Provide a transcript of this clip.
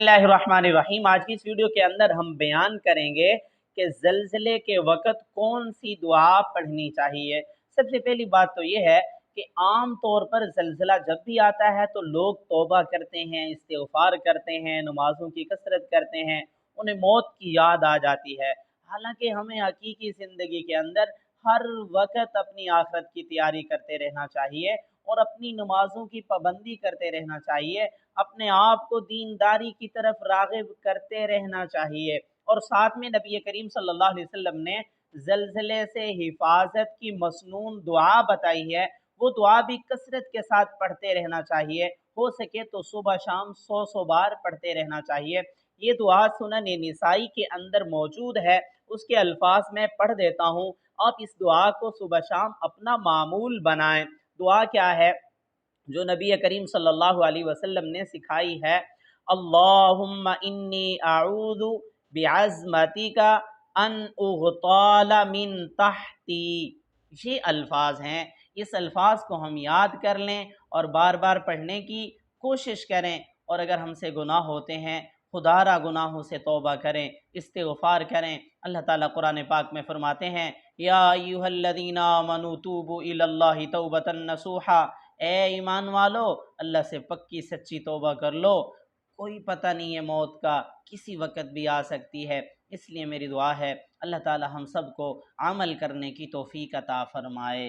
बिस्मिल्लाहिर्रहमानिर्रहीम। आज की इस वीडियो के अंदर हम बयान करेंगे कि ज़लज़ले के वक़्त कौन सी दुआ पढ़नी चाहिए। सबसे पहली बात तो ये है कि आम तौर पर ज़लज़ला जब भी आता है तो लोग तौबा करते हैं, इस्तिग़फ़ार करते हैं, नमाज़ों की कसरत करते हैं, उन्हें मौत की याद आ जाती है। हालाँकि हमें हकीकी ज़िंदगी के अंदर हर वक़्त अपनी आख़िरत की तैयारी करते रहना चाहिए और अपनी नमाज़ों की पाबंदी करते रहना चाहिए। अपने आप को दीनदारी की तरफ राग़िब करते रहना चाहिए और साथ में नबी करीम सल्लल्लाहु अलैहि वसल्लम ने ज़लज़ले से हिफाजत की मसनून दुआ बताई है, वो दुआ भी कसरत के साथ पढ़ते रहना चाहिए। हो सके तो सुबह शाम 100 बार पढ़ते रहना चाहिए। ये दुआ सुनन निसाई के अंदर मौजूद है, उसके अल्फाज मैं पढ़ देता हूँ। आप इस दुआ को सुबह शाम अपना मामूल बनाएं। दुआ क्या है जो नबी करीम सल्लल्लाहु अलैहि वसल्लम ने सिखाई है? अल्लाहुम्मा इन्नी अऊज़ु बिअज़्मतिका अन उग़ताला मिन तहती। ये अल्फाज हैं, इस अल्फाज को हम याद कर लें और बार बार पढ़ने की कोशिश करें। और अगर हमसे गुनाह होते हैं, खुदारा गुनाहों से तौबा करें, इस्तिग़फ़ार करें। अल्लाह ताला कुरान पाक में फरमाते हैं, या अय्युहल्लज़ीना आमनू तूबू इलल्लाहि तौबतन नसूहा। ए ईमान वालो, अल्लाह से पक्की सच्ची तौबा कर लो। कोई पता नहीं है मौत का, किसी वक़्त भी आ सकती है। इसलिए मेरी दुआ है अल्लाह ताला हम सब को अमल करने की तौफ़ीक़ अता फ़रमाए।